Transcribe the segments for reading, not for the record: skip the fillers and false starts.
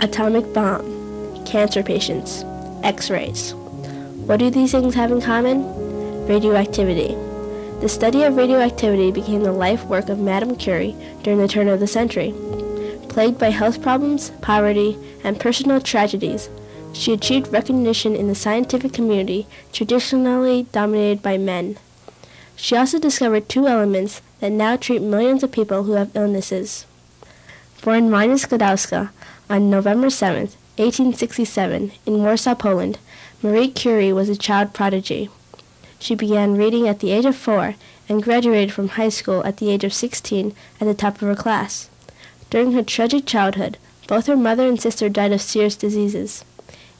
atomic bomb, cancer patients, X-rays. What do these things have in common? Radioactivity. The study of radioactivity became the life work of Madame Curie during the turn of the century. Plagued by health problems, poverty, and personal tragedies, she achieved recognition in the scientific community traditionally dominated by men. She also discovered two elements that now treat millions of people who have illnesses. Born Maria Sklodowska on November 7, 1867, in Warsaw, Poland, Marie Curie was a child prodigy. She began reading at the age of 4 and graduated from high school at the age of 16 at the top of her class. During her tragic childhood, both her mother and sister died of serious diseases.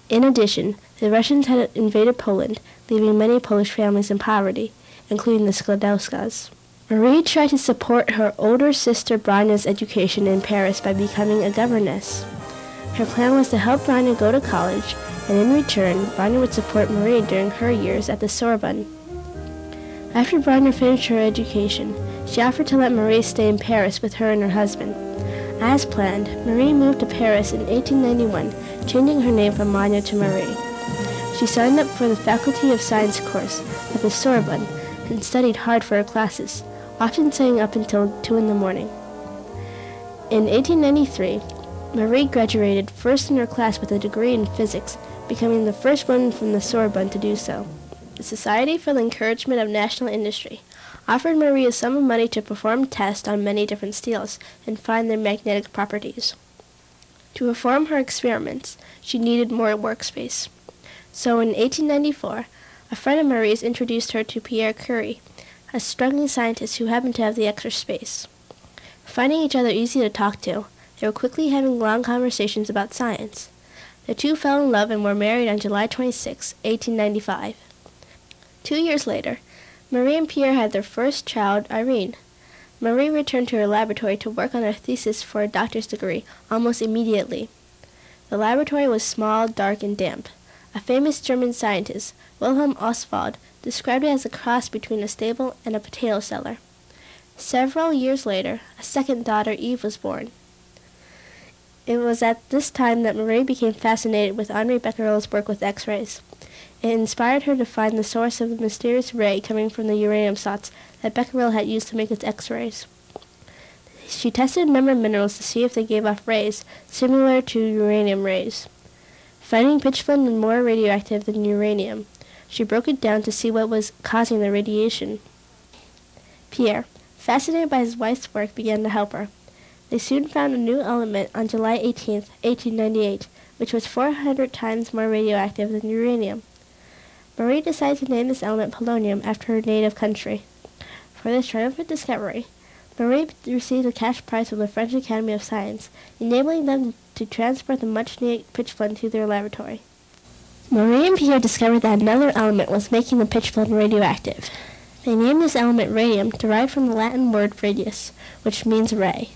In addition, the Russians had invaded Poland, leaving many Polish families in poverty, including the Sklodowskas. Marie tried to support her older sister Brynja's education in Paris by becoming a governess. Her plan was to help Brynja go to college, and in return, Brynja would support Marie during her years at the Sorbonne. After Brynja finished her education, she offered to let Marie stay in Paris with her and her husband. As planned, Marie moved to Paris in 1891, changing her name from Manya to Marie. She signed up for the Faculty of Science course at the Sorbonne and studied hard for her classes, often staying up until 2 in the morning. In 1893, Marie graduated first in her class with a degree in physics, becoming the first woman from the Sorbonne to do so. The Society for the Encouragement of National Industry offered Marie a sum of money to perform tests on many different steels and find their magnetic properties. To perform her experiments, she needed more workspace. So in 1894, a friend of Marie's introduced her to Pierre Curie, a struggling scientist who happened to have the extra space. Finding each other easy to talk to, they were quickly having long conversations about science. The two fell in love and were married on July 26, 1895. 2 years later, Marie and Pierre had their first child, Irene. Marie returned to her laboratory to work on her thesis for a doctor's degree almost immediately. The laboratory was small, dark, and damp. A famous German scientist, Wilhelm Ostwald, described it as a cross between a stable and a potato cellar. Several years later, a second daughter, Eve, was born. It was at this time that Marie became fascinated with Henri Becquerel's work with X-rays. It inspired her to find the source of the mysterious ray coming from the uranium salts that Becquerel had used to make his X-rays. She tested a number of minerals to see if they gave off rays similar to uranium rays. Finding pitchblende more radioactive than uranium, she broke it down to see what was causing the radiation. Pierre, fascinated by his wife's work, began to help her. They soon found a new element on July 18, 1898, which was 400 times more radioactive than uranium. Marie decided to name this element polonium after her native country. For this triumphant discovery, Marie received a cash prize from the French Academy of Science, enabling them to transport the much-needed pitchblende to their laboratory. Marie and Pierre discovered that another element was making the pitchblende radioactive. They named this element radium, derived from the Latin word radius, which means ray.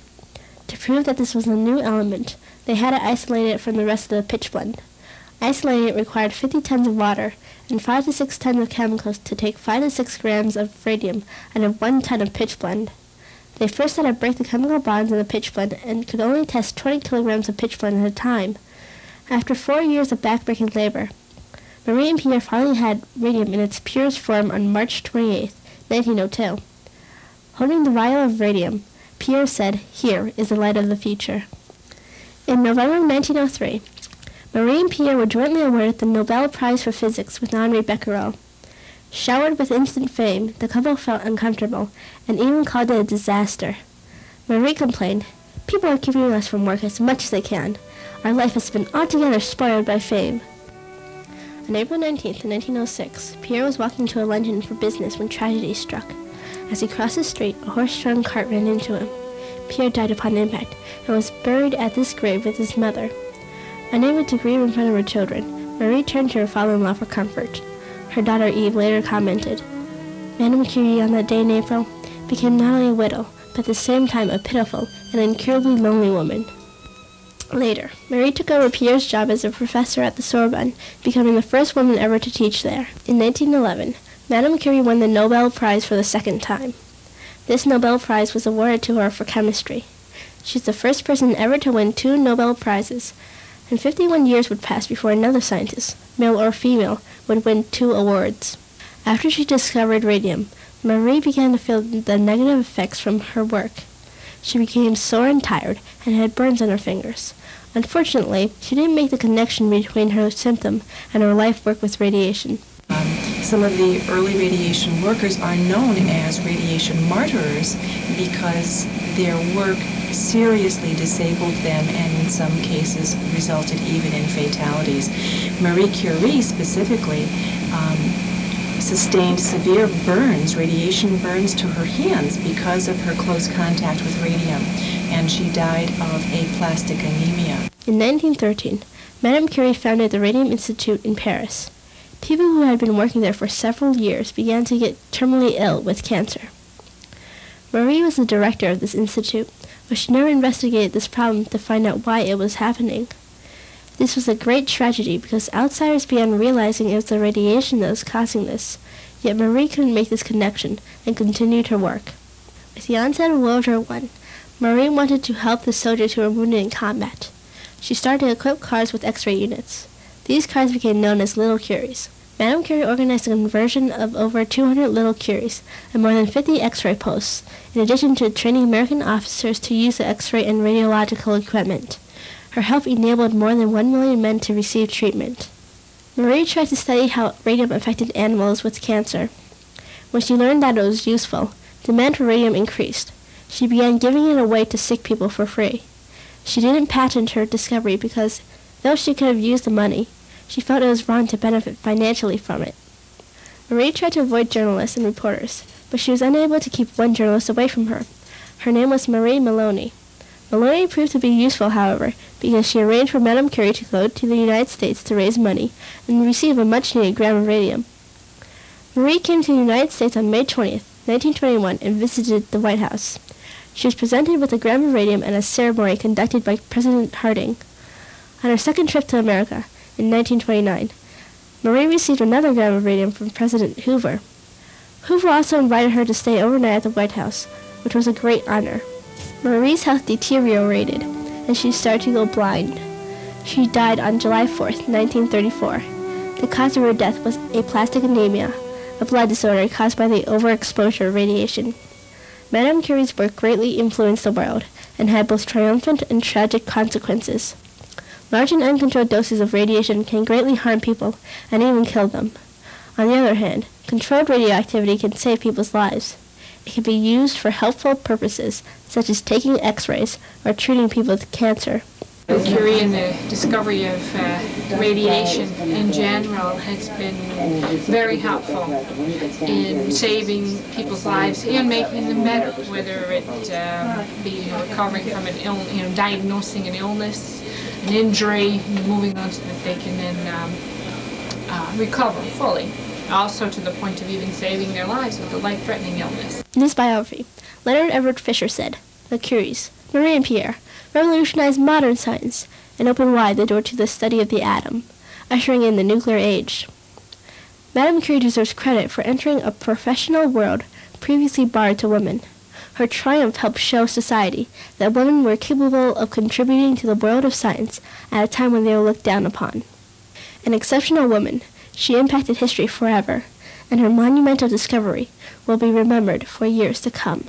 To prove that this was a new element, they had to isolate it from the rest of the pitchblende. Isolating it required 50 tons of water and 5 to 6 tons of chemicals to take 5 to 6 grams of radium out of 1 ton of pitchblende. They first had to break the chemical bonds in the pitchblende and could only test 20 kilograms of pitchblende at a time. After 4 years of backbreaking labor, Marie and Pierre finally had radium in its purest form on March 28, 1902. Holding the vial of radium, Pierre said, "Here is the light of the future." In November 1903, Marie and Pierre were jointly awarded the Nobel Prize for Physics with Henri Becquerel. Showered with instant fame, the couple felt uncomfortable and even called it a disaster. Marie complained, "People are keeping us from work as much as they can. Our life has been altogether spoiled by fame." On April 19, 1906, Pierre was walking to a luncheon for business when tragedy struck. As he crossed the street, a horse-drawn cart ran into him. Pierre died upon impact and was buried at this grave with his mother. Unable to grieve in front of her children, Marie turned to her father-in-law for comfort. Her daughter Eve later commented, "Madame Curie on that day in April became not only a widow, but at the same time a pitiful and incurably lonely woman." Later, Marie took over Pierre's job as a professor at the Sorbonne, becoming the first woman ever to teach there. In 1911, Madame Curie won the Nobel Prize for the second time. This Nobel Prize was awarded to her for chemistry. She's the first person ever to win 2 Nobel Prizes, and 51 years would pass before another scientist, male or female, would win 2 awards. After she discovered radium, Marie began to feel the negative effects from her work. She became sore and tired and had burns on her fingers. Unfortunately, she didn't make the connection between her symptom and her life work with radiation. Some of the early radiation workers are known as radiation martyrs because their work seriously disabled them and in some cases resulted even in fatalities. Marie Curie specifically sustained severe burns, radiation burns to her hands because of her close contact with radium, and she died of aplastic anemia. In 1913, Madame Curie founded the Radium Institute in Paris. People who had been working there for several years began to get terminally ill with cancer. Marie was the director of this institute, but she never investigated this problem to find out why it was happening. This was a great tragedy because outsiders began realizing it was the radiation that was causing this, yet Marie couldn't make this connection and continued her work. With the onset of World War I, Marie wanted to help the soldiers who were wounded in combat. She started to equip cars with X-ray units. These cars became known as Little Curies. Madame Curie organized a conversion of over 200 Little Curies and more than 50 X-ray posts, in addition to training American officers to use the X-ray and radiological equipment. Her help enabled more than 1 million men to receive treatment. Marie tried to study how radium affected animals with cancer. When she learned that it was useful, demand for radium increased. She began giving it away to sick people for free. She didn't patent her discovery because, though she could have used the money, she felt it was wrong to benefit financially from it. Marie tried to avoid journalists and reporters, but she was unable to keep one journalist away from her. Her name was Marie Maloney. Maloney proved to be useful, however, because she arranged for Madame Curie to go to the United States to raise money and receive a much-needed gram of radium. Marie came to the United States on May 20th, 1921, and visited the White House. She was presented with a gram of radium at a ceremony conducted by President Harding. On her second trip to America, in 1929, Marie received another gram of radium from President Hoover. Hoover also invited her to stay overnight at the White House, which was a great honor. Marie's health deteriorated, and she started to go blind. She died on July 4th, 1934. The cause of her death was aplastic anemia, a blood disorder caused by the overexposure of radiation. Madame Curie's work greatly influenced the world and had both triumphant and tragic consequences. Large and uncontrolled doses of radiation can greatly harm people and even kill them. On the other hand, controlled radioactivity can save people's lives. It can be used for helpful purposes, such as taking X-rays or treating people with cancer. Curie and the discovery of radiation in general has been very helpful in saving people's lives and making them better, whether it be recovering from an illness, diagnosing an illness, an injury, moving on so that they can then recover fully. Also to the point of even saving their lives with a life-threatening illness. In his biography, Leonard Everett Fisher said, "The Curies, Marie and Pierre, revolutionized modern science and opened wide the door to the study of the atom, ushering in the nuclear age." Madame Curie deserves credit for entering a professional world previously barred to women. Her triumph helped show society that women were capable of contributing to the world of science at a time when they were looked down upon. An exceptional woman, she impacted history forever, and her monumental discovery will be remembered for years to come.